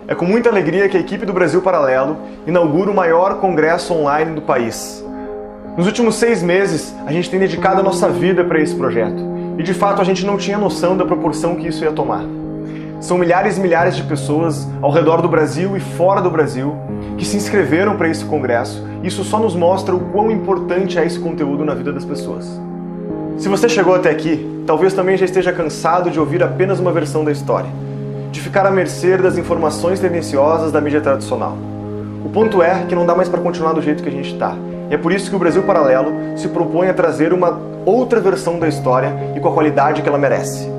É com muita alegria que a equipe do Brasil Paralelo inaugura o maior congresso online do país. Nos últimos 6 meses, a gente tem dedicado a nossa vida para esse projeto. E de fato a gente não tinha noção da proporção que isso ia tomar. São milhares e milhares de pessoas ao redor do Brasil e fora do Brasil que se inscreveram para esse congresso. Isso só nos mostra o quão importante é esse conteúdo na vida das pessoas. Se você chegou até aqui, talvez também já esteja cansado de ouvir apenas uma versão da história, de ficar à mercê das informações tendenciosas da mídia tradicional. O ponto é que não dá mais para continuar do jeito que a gente está. E é por isso que o Brasil Paralelo se propõe a trazer uma outra versão da história e com a qualidade que ela merece.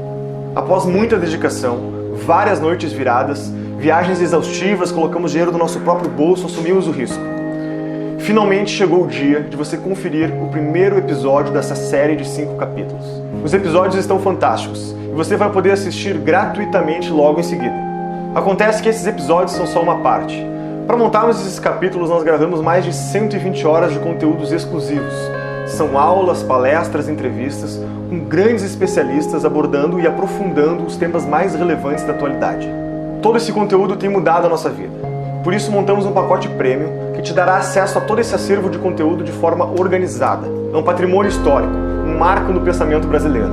Após muita dedicação, várias noites viradas, viagens exaustivas, colocamos dinheiro do nosso próprio bolso, assumimos o risco. Finalmente chegou o dia de você conferir o primeiro episódio dessa série de 5 capítulos. Os episódios estão fantásticos e você vai poder assistir gratuitamente logo em seguida. Acontece que esses episódios são só uma parte. Para montarmos esses capítulos, nós gravamos mais de 120 horas de conteúdos exclusivos. São aulas, palestras, entrevistas com grandes especialistas abordando e aprofundando os temas mais relevantes da atualidade. Todo esse conteúdo tem mudado a nossa vida. Por isso montamos um pacote premium que te dará acesso a todo esse acervo de conteúdo de forma organizada. É um patrimônio histórico, um marco no pensamento brasileiro.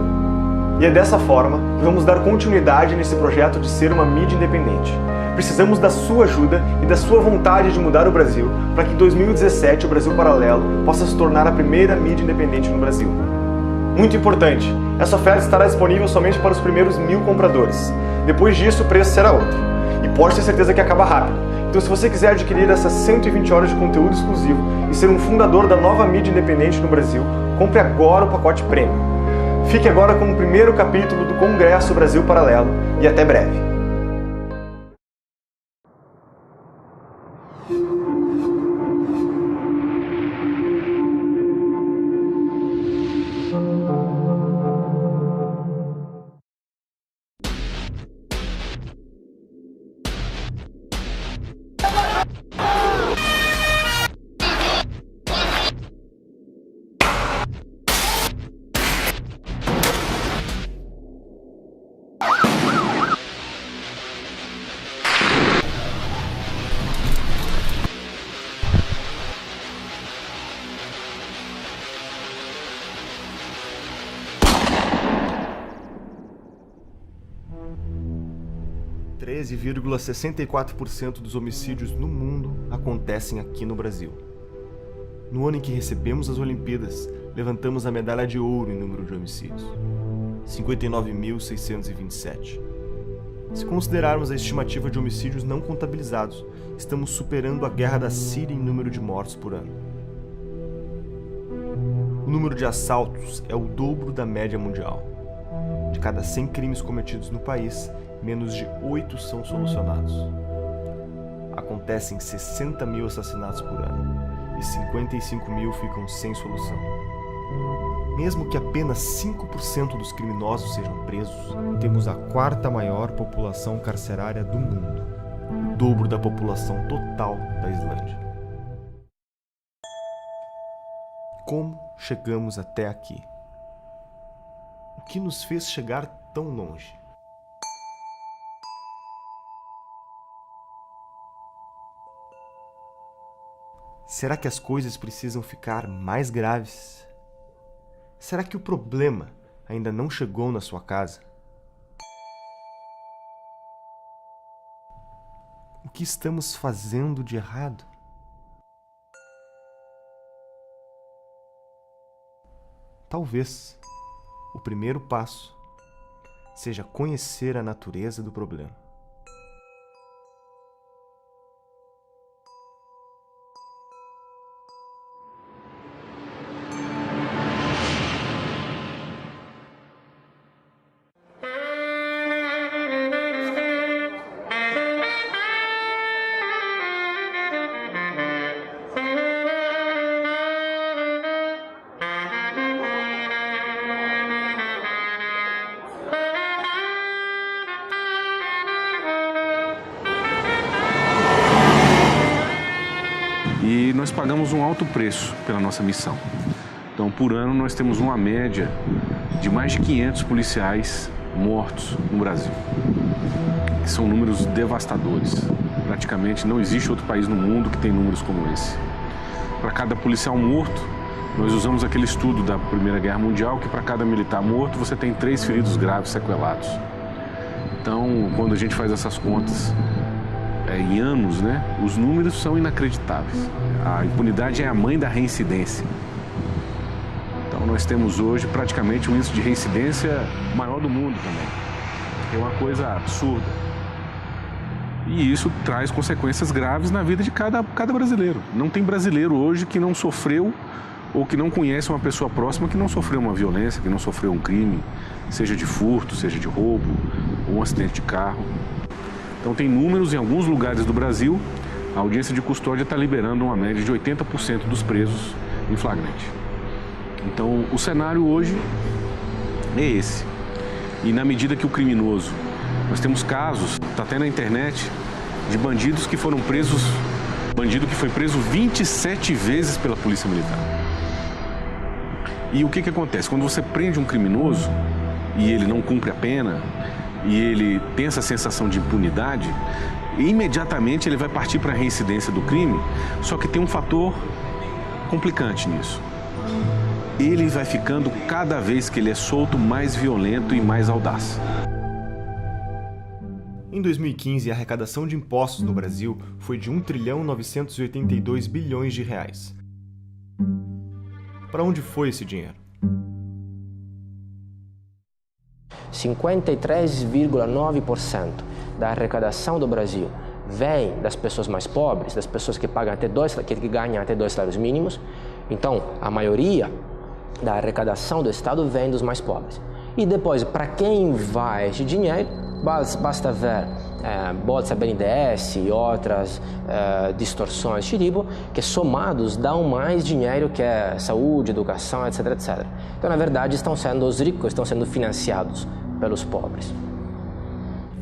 E é dessa forma que vamos dar continuidade nesse projeto de ser uma mídia independente. Precisamos da sua ajuda e da sua vontade de mudar o Brasil para que em 2017 o Brasil Paralelo possa se tornar a primeira mídia independente no Brasil. Muito importante, essa oferta estará disponível somente para os primeiros 1000 compradores. Depois disso o preço será outro. E pode ter certeza que acaba rápido. Então se você quiser adquirir essas 120 horas de conteúdo exclusivo e ser um fundador da nova mídia independente no Brasil, compre agora o pacote Premium. Fique agora com o primeiro capítulo do Congresso Brasil Paralelo e até breve. – 13,64% dos homicídios no mundo acontecem aqui no Brasil. No ano em que recebemos as Olimpíadas, levantamos a medalha de ouro em número de homicídios, 59.627. Se considerarmos a estimativa de homicídios não contabilizados, estamos superando a guerra da Síria em número de mortos por ano. O número de assaltos é o dobro da média mundial. De cada 100 crimes cometidos no país, menos de 8 são solucionados. Acontecem 60 mil assassinatos por ano e 55 mil ficam sem solução. Mesmo que apenas 5% dos criminosos sejam presos, temos a 4ª maior população carcerária do mundo, o dobro da população total da Islândia. Como chegamos até aqui? O que nos fez chegar tão longe? Será que as coisas precisam ficar mais graves? Será que o problema ainda não chegou na sua casa? O que estamos fazendo de errado? Talvez o primeiro passo seja conhecer a natureza do problema. E nós pagamos um alto preço pela nossa missão. Então, por ano, nós temos uma média de mais de 500 policiais mortos no Brasil. que são números devastadores. Praticamente não existe outro país no mundo que tem números como esse. Para cada policial morto, nós usamos aquele estudo da Primeira Guerra Mundial, que para cada militar morto você tem 3 feridos graves sequelados. Então, quando a gente faz essas contas em anos, né, os números são inacreditáveis. A impunidade é a mãe da reincidência. Então, nós temos hoje praticamente um índice de reincidência maior do mundo também. É uma coisa absurda. E isso traz consequências graves na vida de cada brasileiro. Não tem brasileiro hoje que não sofreu ou que não conhece uma pessoa próxima que não sofreu uma violência, que não sofreu um crime, seja de furto, seja de roubo, ou um acidente de carro. Então tem números em alguns lugares do Brasil, a audiência de custódia está liberando uma média de 80% dos presos em flagrante. Então o cenário hoje é esse. E na medida que o criminoso, nós temos casos, está até na internet, de bandidos que foram presos, bandido que foi preso 27 vezes pela Polícia Militar. E o que acontece? Quando você prende um criminoso e ele não cumpre a pena e ele tem essa sensação de impunidade, imediatamente ele vai partir para a reincidência do crime, só que tem um fator complicante nisso. Ele vai ficando, cada vez que ele é solto, mais violento e mais audaz. Em 2015, a arrecadação de impostos no Brasil foi de 1.982 bilhões de reais. Para onde foi esse dinheiro? 53,9% da arrecadação do Brasil vem das pessoas mais pobres, das pessoas que ganham até 2 salários mínimos. Então, a maioria da arrecadação do Estado vem dos mais pobres. E depois, para quem vai esse dinheiro, basta ver Bolsa BNDES e outras distorções de tipo, que somados dão mais dinheiro que é saúde, educação, etc, etc. Então, na verdade, os ricos estão sendo financiados pelos pobres.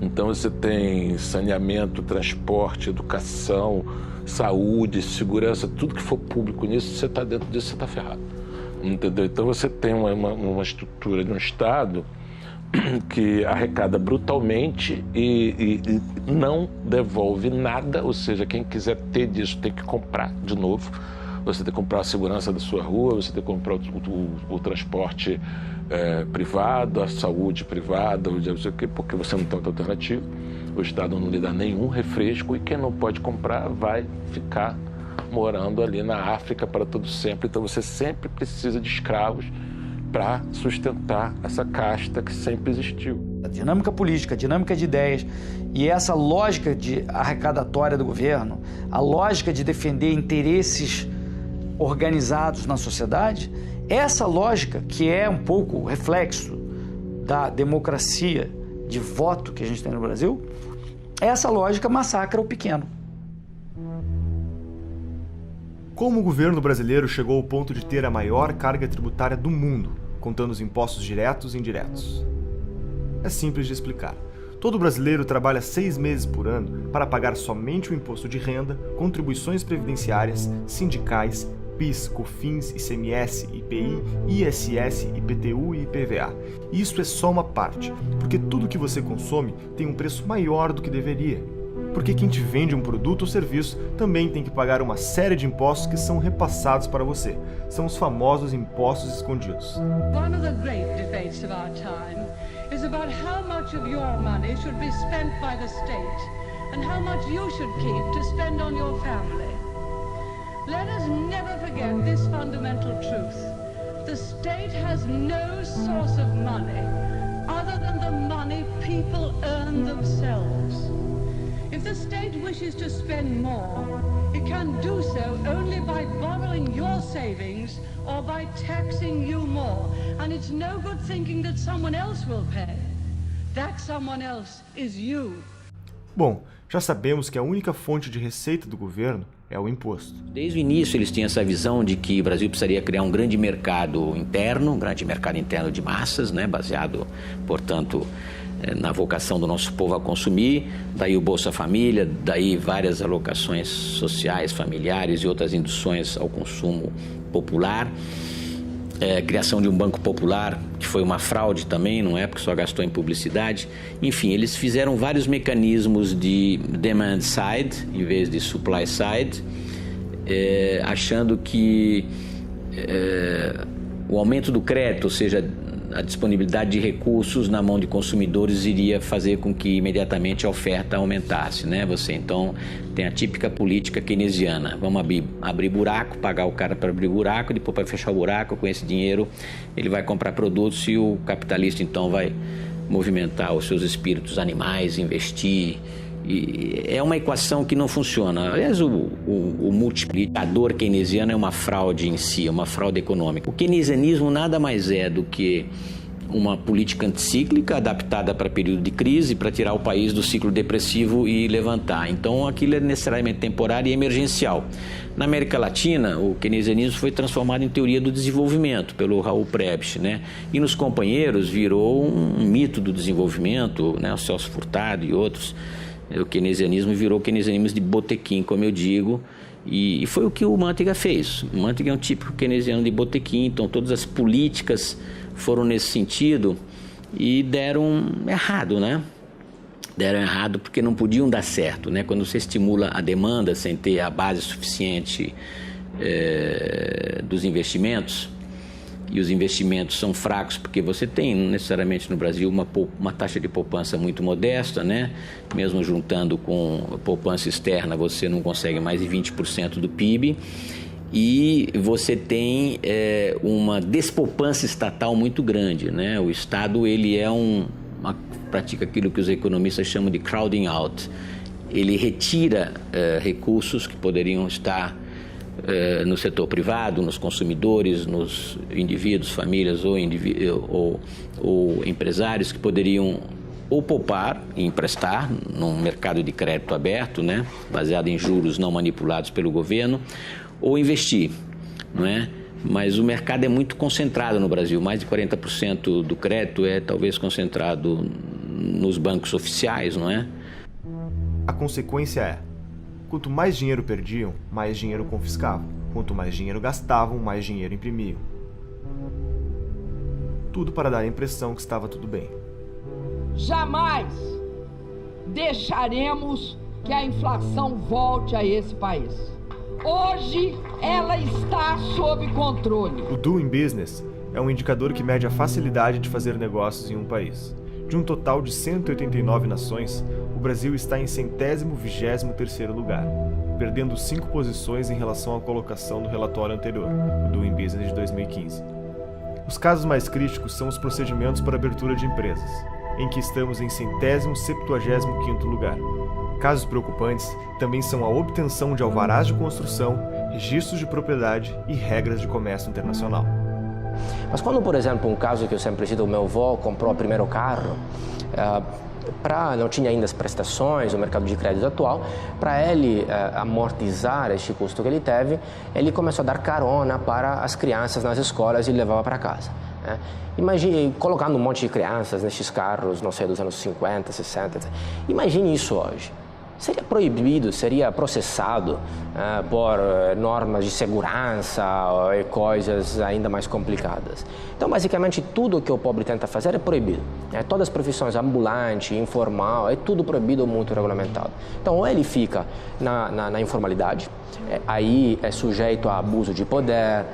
Então você tem saneamento, transporte, educação, saúde, segurança, tudo que for público nisso, você está dentro disso, você está ferrado. Entendeu? Então você tem uma estrutura de um Estado que arrecada brutalmente e não devolve nada, ou seja, quem quiser ter disso tem que comprar de novo. Você tem que comprar a segurança da sua rua, você tem que comprar o transporte privado, a saúde privada, porque você não tem outra alternativa. O Estado não lhe dá nenhum refresco e quem não pode comprar vai ficar morando ali na África para todo sempre. Então você sempre precisa de escravos para sustentar essa casta que sempre existiu. A dinâmica política, a dinâmica de ideias e essa lógica arrecadatória do governo, a lógica de defender interesses organizados na sociedade, essa lógica, que é um pouco reflexo da democracia de voto que a gente tem no Brasil, essa lógica massacra o pequeno. Como o governo brasileiro chegou ao ponto de ter a maior carga tributária do mundo, contando os impostos diretos e indiretos? É simples de explicar. Todo brasileiro trabalha 6 meses por ano para pagar somente o imposto de renda, contribuições previdenciárias, sindicais, PIS, COFINS, ICMS, IPI, ISS, IPTU e IPVA. E isso é só uma parte, porque tudo que você consome tem um preço maior do que deveria. Porque quem te vende um produto ou serviço também tem que pagar uma série de impostos que são repassados para você. São os famosos impostos escondidos. One of the great debates of our time is about how much of your money should be spent by the state and how much you should keep to spend on your family. Let us never forget this fundamental truth. The state has no source of money other than the money people earn themselves. If the state wishes to spend more, it can do so only by borrowing your savings or by taxing you more. And it's no good thinking that someone else will pay. That someone else is you. Bom, já sabemos que a única fonte de receita do governo é o imposto. Desde o início eles tinham essa visão de que o Brasil precisaria criar um grande mercado interno, de massas, né, baseado, portanto, na vocação do nosso povo a consumir, daí o Bolsa Família, daí várias alocações sociais, familiares e outras induções ao consumo popular. criação de um banco popular, que foi uma fraude também, não é? Porque só gastou em publicidade. Enfim, eles fizeram vários mecanismos de demand side, em vez de supply side, achando que o aumento do crédito, ou seja, a disponibilidade de recursos na mão de consumidores iria fazer com que imediatamente a oferta aumentasse, né? Você então tem a típica política keynesiana, vamos abrir buraco, pagar o cara para abrir buraco, depois para fechar o buraco, com esse dinheiro ele vai comprar produtos e o capitalista então vai movimentar os seus espíritos animais, investir. E é uma equação que não funciona. Aliás, o multiplicador keynesiano é uma fraude em si, é uma fraude econômica. O keynesianismo nada mais é do que uma política anticíclica adaptada para período de crise, para tirar o país do ciclo depressivo e levantar. Então, aquilo é necessariamente temporário e emergencial. Na América Latina, o keynesianismo foi transformado em teoria do desenvolvimento pelo Raul Prebisch, né? E nos companheiros virou um mito do desenvolvimento, né? O Celso Furtado e outros. O keynesianismo virou keynesianismo de botequim, como eu digo, e foi o que o Manteiga fez. O Manteiga é um típico keynesiano de botequim, então todas as políticas foram nesse sentido e deram errado, né? Deram errado porque não podiam dar certo, né? Quando você estimula a demanda sem ter a base suficiente dos investimentos, e os investimentos são fracos porque você tem necessariamente no Brasil uma taxa de poupança muito modesta, né? Mesmo juntando com a poupança externa, você não consegue mais de 20% do PIB, e você tem uma despoupança estatal muito grande, né? O Estado ele pratica aquilo que os economistas chamam de crowding out. Ele retira recursos que poderiam estar no setor privado, nos consumidores, nos indivíduos, famílias ou empresários que poderiam ou poupar e emprestar num mercado de crédito aberto, né, baseado em juros não manipulados pelo governo, ou investir, não é? Mas o mercado é muito concentrado no Brasil, mais de 40% do crédito é talvez concentrado nos bancos oficiais, não é? A consequência é: quanto mais dinheiro perdiam, mais dinheiro confiscavam. Quanto mais dinheiro gastavam, mais dinheiro imprimiam. Tudo para dar a impressão que estava tudo bem. Jamais deixaremos que a inflação volte a esse país. Hoje ela está sob controle. O Doing Business é um indicador que mede a facilidade de fazer negócios em um país. De um total de 189 nações, o Brasil está em 123º lugar, perdendo 5 posições em relação à colocação do relatório anterior, o Doing Business de 2015. Os casos mais críticos são os procedimentos para abertura de empresas, em que estamos em 175º lugar. Casos preocupantes também são a obtenção de alvarás de construção, registros de propriedade e regras de comércio internacional. Mas quando, por exemplo, um caso que eu sempre cito, o meu avô comprou o primeiro carro, não tinha ainda as prestações, o mercado de crédito atual, para ele amortizar este custo que ele teve, ele começou a dar carona para as crianças nas escolas e levava para casa. Né? Imagine, colocando um monte de crianças nestes carros, não sei, dos anos 50, 60, imagine isso hoje. Seria proibido, seria processado por normas de segurança e coisas ainda mais complicadas. Então, basicamente, tudo que o pobre tenta fazer é proibido. Todas as profissões, ambulante, informal, é tudo proibido ou muito regulamentado. Então, ou ele fica na informalidade, aí é sujeito a abuso de poder,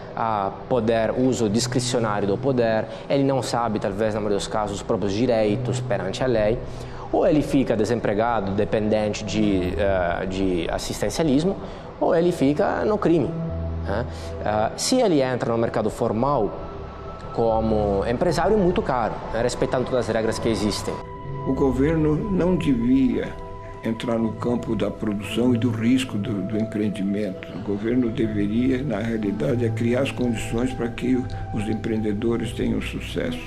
uso discricionário do poder, ele não sabe, talvez, na maioria dos casos, os próprios direitos perante a lei, ou ele fica desempregado, dependente de assistencialismo, ou ele fica no crime. Se ele entra no mercado formal como empresário, é muito caro, respeitando todas as regras que existem. O governo não devia entrar no campo da produção e do risco do empreendimento. O governo deveria, na realidade, criar as condições para que os empreendedores tenham sucesso.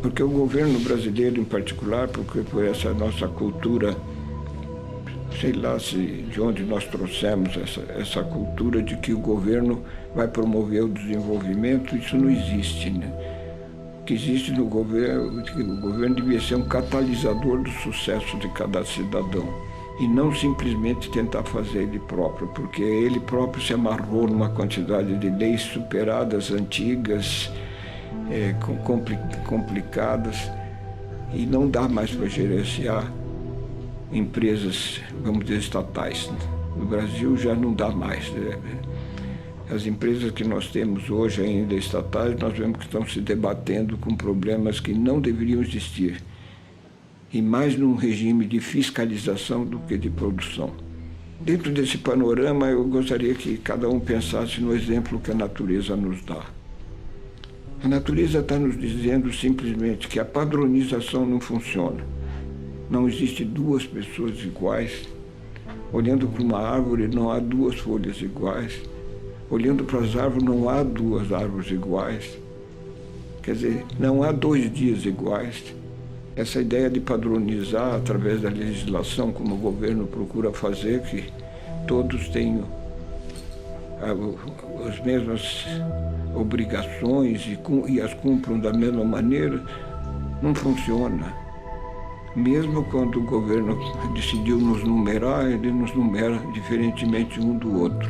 Porque o governo brasileiro, em particular, porque por essa nossa cultura, sei lá de onde nós trouxemos essa cultura de que o governo vai promover o desenvolvimento, isso não existe, né? O que existe no governo, que o governo devia ser um catalisador do sucesso de cada cidadão. e não simplesmente tentar fazer ele próprio, porque ele próprio se amarrou numa quantidade de leis superadas, antigas, complicadas, e não dá mais para gerenciar empresas, vamos dizer, estatais. No Brasil já não dá mais. As empresas que nós temos hoje ainda estatais, nós vemos que estão se debatendo com problemas que não deveriam existir, e mais num regime de fiscalização do que de produção. Dentro desse panorama, eu gostaria que cada um pensasse no exemplo que a natureza nos dá. A natureza está nos dizendo simplesmente que a padronização não funciona. Não existe duas pessoas iguais. Olhando para uma árvore, não há duas folhas iguais. Olhando para as árvores, não há duas árvores iguais. Quer dizer, não há 2 dias iguais. Essa ideia de padronizar através da legislação, como o governo procura fazer, que todos tenham as mesmas obrigações e as cumpram da mesma maneira, não funciona. Mesmo quando o governo decidiu nos numerar, ele nos numera diferentemente um do outro.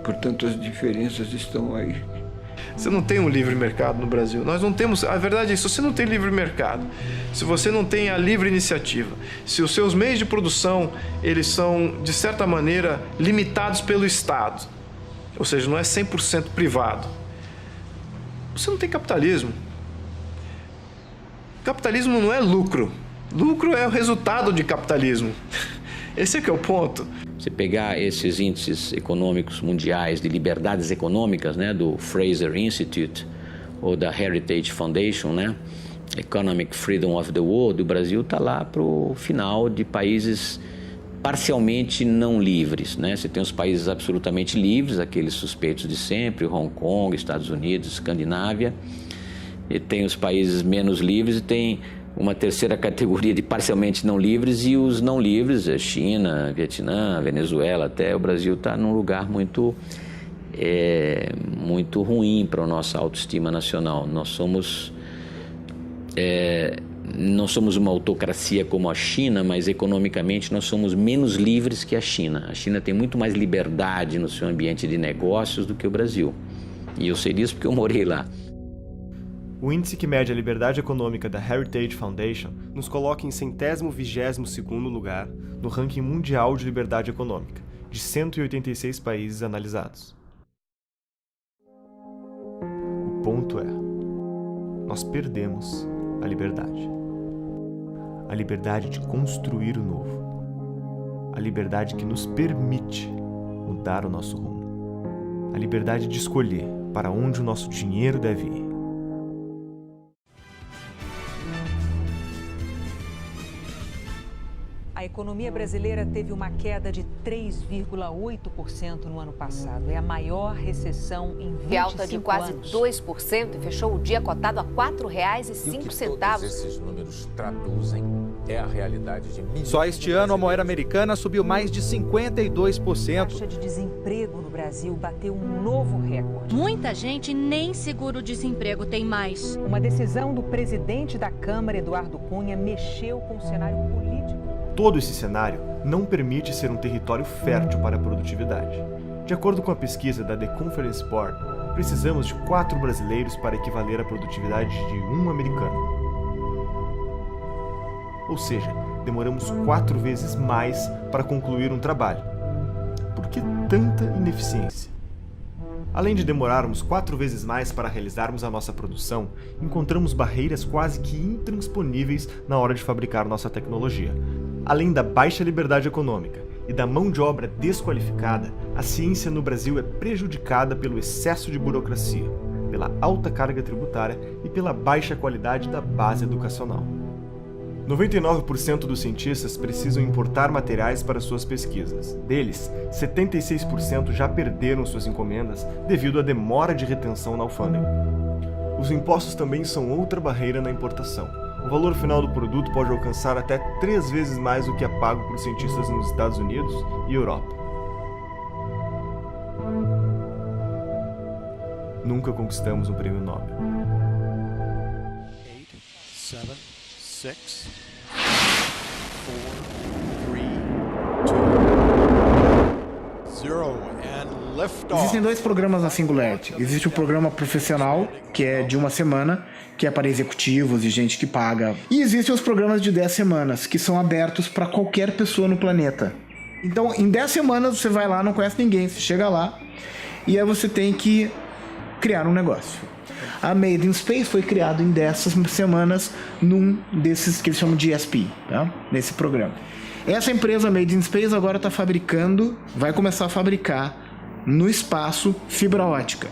Portanto, as diferenças estão aí. Você não tem um livre mercado no Brasil. Nós não temos. A verdade é isso. Se você não tem livre mercado, se você não tem a livre iniciativa, se os seus meios de produção eles são, de certa maneira, limitados pelo Estado, ou seja, não é 100% privado, você não tem capitalismo. Capitalismo não é lucro. Lucro é o resultado de capitalismo. Esse é que é o ponto. Você pegar esses índices econômicos mundiais de liberdades econômicas, né, do Fraser Institute ou da Heritage Foundation, né, Economic Freedom of the World, o Brasil está lá para o final de países parcialmente não livres, né? Você tem os países absolutamente livres, aqueles suspeitos de sempre, Hong Kong, Estados Unidos, Escandinávia, e tem os países menos livres e tem uma terceira categoria de parcialmente não livres e os não livres, a China, Vietnã, Venezuela, até o Brasil está num lugar muito ruim para a nossa autoestima nacional. Nós somos não somos uma autocracia como a China, mas economicamente nós somos menos livres que a China. A China tem muito mais liberdade no seu ambiente de negócios do que o Brasil. E eu sei disso porque eu morei lá. O índice que mede a liberdade econômica da Heritage Foundation nos coloca em 122º lugar no ranking mundial de liberdade econômica, de 186 países analisados. O ponto é, nós perdemos a liberdade. A liberdade de construir o novo. A liberdade que nos permite mudar o nosso rumo. A liberdade de escolher para onde o nosso dinheiro deve ir. A economia brasileira teve uma queda de 3,8% no ano passado. É a maior recessão em 25 anos. Alta de quase 2% e fechou o dia cotado a R$ 4,05. E o que todos esses números traduzem é a realidade de milhões. Só este ano a moeda americana subiu mais de 52%. A taxa de desemprego no Brasil bateu um novo recorde. Muita gente nem seguro-desemprego tem mais. Uma decisão do presidente da Câmara, Eduardo Cunha, mexeu com o cenário político. Todo esse cenário não permite ser um território fértil para a produtividade. De acordo com a pesquisa da The Conference Board, precisamos de 4 brasileiros para equivaler à produtividade de 1 americano. Ou seja, demoramos 4 vezes mais para concluir um trabalho. Por que tanta ineficiência? Além de demorarmos 4 vezes mais para realizarmos a nossa produção, encontramos barreiras quase que intransponíveis na hora de fabricar nossa tecnologia. Além da baixa liberdade econômica e da mão de obra desqualificada, a ciência no Brasil é prejudicada pelo excesso de burocracia, pela alta carga tributária e pela baixa qualidade da base educacional. 99% dos cientistas precisam importar materiais para suas pesquisas. Deles, 76% já perderam suas encomendas devido à demora de retenção na alfândega. Os impostos também são outra barreira na importação. O valor final do produto pode alcançar até 3 vezes mais do que é pago por cientistas nos Estados Unidos e Europa. Nunca conquistamos um prêmio Nobel. 8, 7, 6, 4, 3, Existem 2 programas na Singularity. Existe o programa profissional, que é de 1 semana, que é para executivos e gente que paga. E existem os programas de 10 semanas, que são abertos para qualquer pessoa no planeta. Então, em 10 semanas você vai lá, não conhece ninguém, você chega lá e aí você tem que criar um negócio. A Made in Space foi criado em 10 semanas num desses que eles chamam de ESP, tá? Nesse programa. Essa empresa Made in Space agora está vai começar a fabricar no espaço fibra ótica.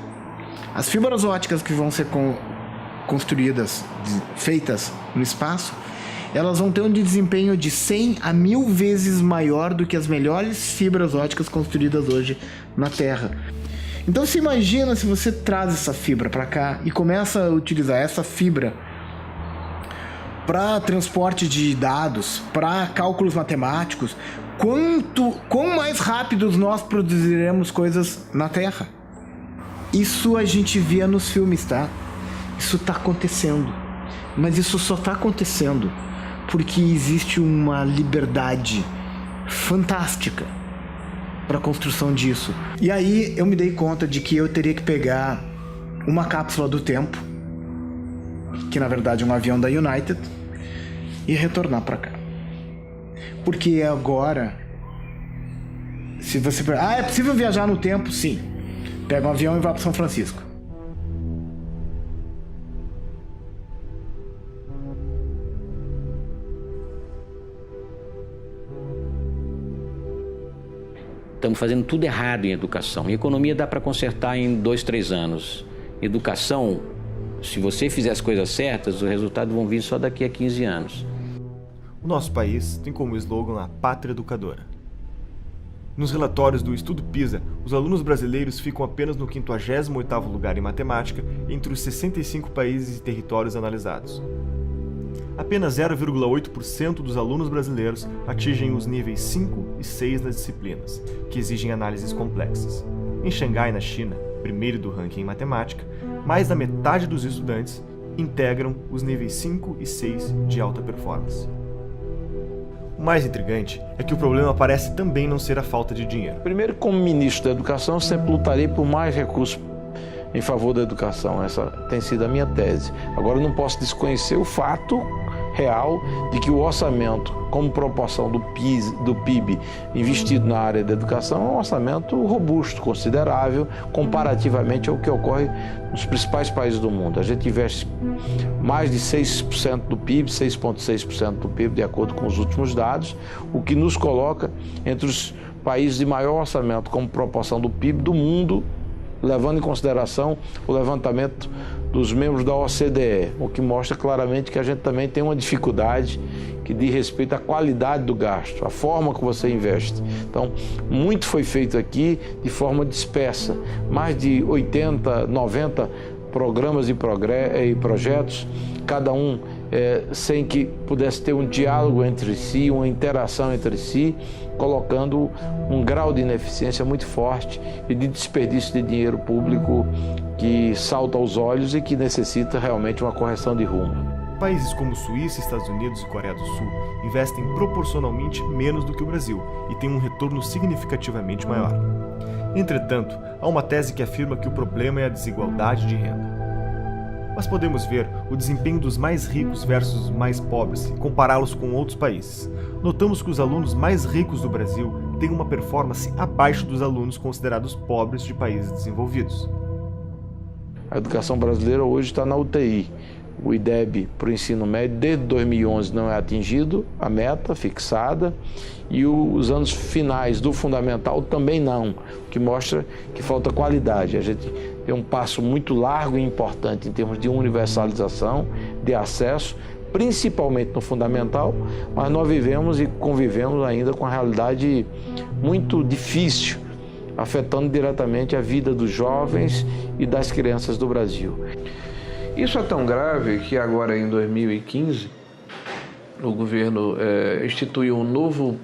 As fibras óticas que vão ser construídas, feitas no espaço, elas vão ter um desempenho de 100 a 1000 vezes maior do que as melhores fibras óticas construídas hoje na Terra. Então se imagina se você traz essa fibra para cá e começa a utilizar essa fibra para transporte de dados, para cálculos matemáticos, quão mais rápidos nós produziremos coisas na Terra. Isso a gente via nos filmes, tá? Isso está acontecendo. Mas isso só está acontecendo porque existe uma liberdade fantástica para a construção disso. E aí eu me dei conta de que eu teria que pegar uma cápsula do tempo, que na verdade é um avião da United, e retornar para cá. Porque agora, se você... é possível viajar no tempo? Sim. Pega um avião e vai para São Francisco. Estamos fazendo tudo errado em educação. Em economia dá para consertar em 2, 3 anos. Educação, se você fizer as coisas certas, os resultados vão vir só daqui a 15 anos. O nosso país tem como slogan a pátria educadora. Nos relatórios do Estudo PISA, os alunos brasileiros ficam apenas no 58º lugar em matemática entre os 65 países e territórios analisados. Apenas 0,8% dos alunos brasileiros atingem os níveis 5 e 6 nas disciplinas, que exigem análises complexas. Em Xangai, na China, primeiro do ranking em matemática, mais da metade dos estudantes integram os níveis 5 e 6 de alta performance. O mais intrigante é que o problema parece também não ser a falta de dinheiro. Primeiro, como ministro da Educação, eu sempre lutarei por mais recursos em favor da educação. Essa tem sido a minha tese. Agora, eu não posso desconhecer o fato real de que o orçamento, como proporção do PIB investido na área da educação, é um orçamento robusto, considerável, comparativamente ao que ocorre nos principais países do mundo. A gente investe mais de 6% do PIB, 6,6% do PIB, de acordo com os últimos dados, o que nos coloca entre os países de maior orçamento como proporção do PIB do mundo, levando em consideração o levantamento dos membros da OCDE, o que mostra claramente que a gente também tem uma dificuldade que diz respeito à qualidade do gasto, à forma que você investe. Então, muito foi feito aqui de forma dispersa, mais de 80, 90 programas e projetos, cada um sem que pudesse ter um diálogo entre si, uma interação entre si, colocando um grau de ineficiência muito forte e de desperdício de dinheiro público que salta aos olhos e que necessita realmente uma correção de rumo. Países como Suíça, Estados Unidos e Coreia do Sul investem proporcionalmente menos do que o Brasil e têm um retorno significativamente maior. Entretanto, há uma tese que afirma que o problema é a desigualdade de renda. Mas podemos ver o desempenho dos mais ricos versus os mais pobres e compará-los com outros países. Notamos que os alunos mais ricos do Brasil têm uma performance abaixo dos alunos considerados pobres de países desenvolvidos. A educação brasileira hoje está na UTI. O IDEB para o ensino médio desde 2011 não é atingido, a meta fixada, e os anos finais do fundamental também não, o que mostra que falta qualidade. A gente tem um passo muito largo e importante em termos de universalização, de acesso, principalmente no fundamental, mas nós vivemos e convivemos ainda com a realidade muito difícil, afetando diretamente a vida dos jovens e das crianças do Brasil. Isso é tão grave que agora, em 2015, o governo instituiu um novo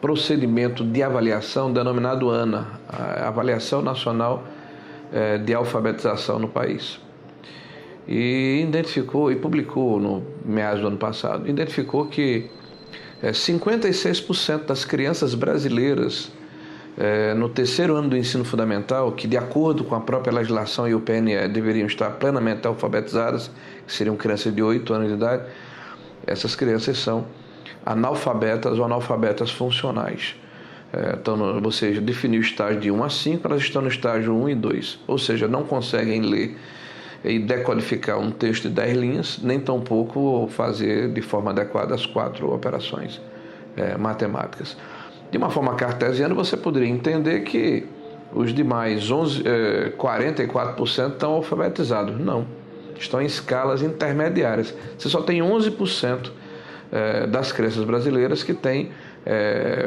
procedimento de avaliação denominado ANA, a Avaliação Nacional de Alfabetização no país. E identificou, e publicou no meados do ano passado, identificou que 56% das crianças brasileiras no terceiro ano do ensino fundamental, que de acordo com a própria legislação e o PNE deveriam estar plenamente alfabetizadas, que seriam crianças de 8 anos de idade, essas crianças são analfabetas ou analfabetas funcionais. Então, você definiu o estágio de 1 a 5, elas estão no estágio 1 e 2, ou seja, não conseguem ler e decodificar um texto de 10 linhas, nem tampouco fazer de forma adequada as 4 operações matemáticas. De uma forma cartesiana, você poderia entender que os demais 44% estão alfabetizados. Não, estão em escalas intermediárias. Você só tem 11% das crianças brasileiras que têm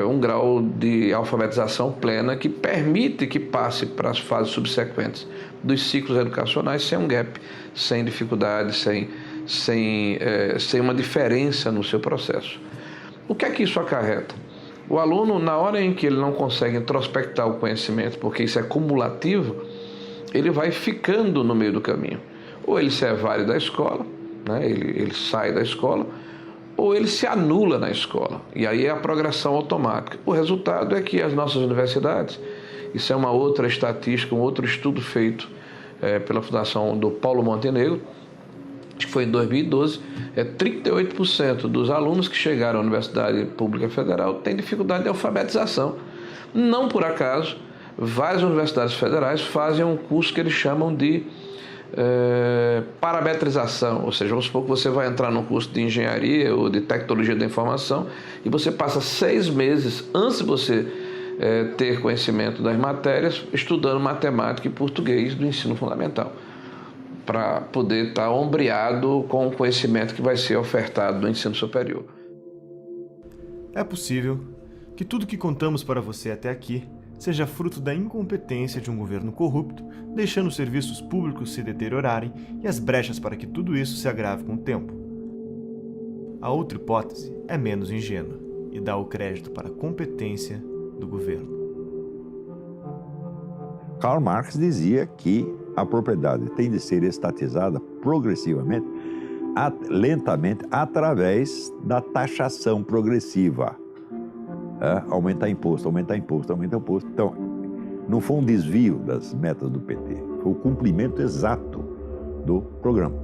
um grau de alfabetização plena que permite que passe para as fases subsequentes dos ciclos educacionais sem um gap, sem dificuldade, sem uma diferença no seu processo. O que é que isso acarreta? O aluno, na hora em que ele não consegue introspectar o conhecimento, porque isso é cumulativo, ele vai ficando no meio do caminho. Ou ele se evade da escola, né? ele sai da escola, ou ele se anula na escola. E aí é a progressão automática. O resultado é que as nossas universidades, isso é uma outra estatística, um outro estudo feito pela Fundação do Paulo Montenegro, acho que foi em 2012, 38% dos alunos que chegaram à Universidade Pública Federal têm dificuldade de alfabetização. Não por acaso, várias universidades federais fazem um curso que eles chamam de parametrização, ou seja, vamos supor que você vai entrar num curso de engenharia ou de tecnologia da informação e você passa 6 meses antes de você ter conhecimento das matérias estudando matemática e português do ensino fundamental, para poder estar ombreado com o conhecimento que vai ser ofertado no ensino superior. É possível que tudo que contamos para você até aqui seja fruto da incompetência de um governo corrupto, deixando os serviços públicos se deteriorarem e as brechas para que tudo isso se agrave com o tempo. A outra hipótese é menos ingênua e dá o crédito para a competência do governo. Karl Marx dizia que a propriedade tem de ser estatizada progressivamente, lentamente, através da taxação progressiva. Aumentar imposto, aumentar imposto, aumentar imposto. Então, não foi um desvio das metas do PT, foi o cumprimento exato do programa.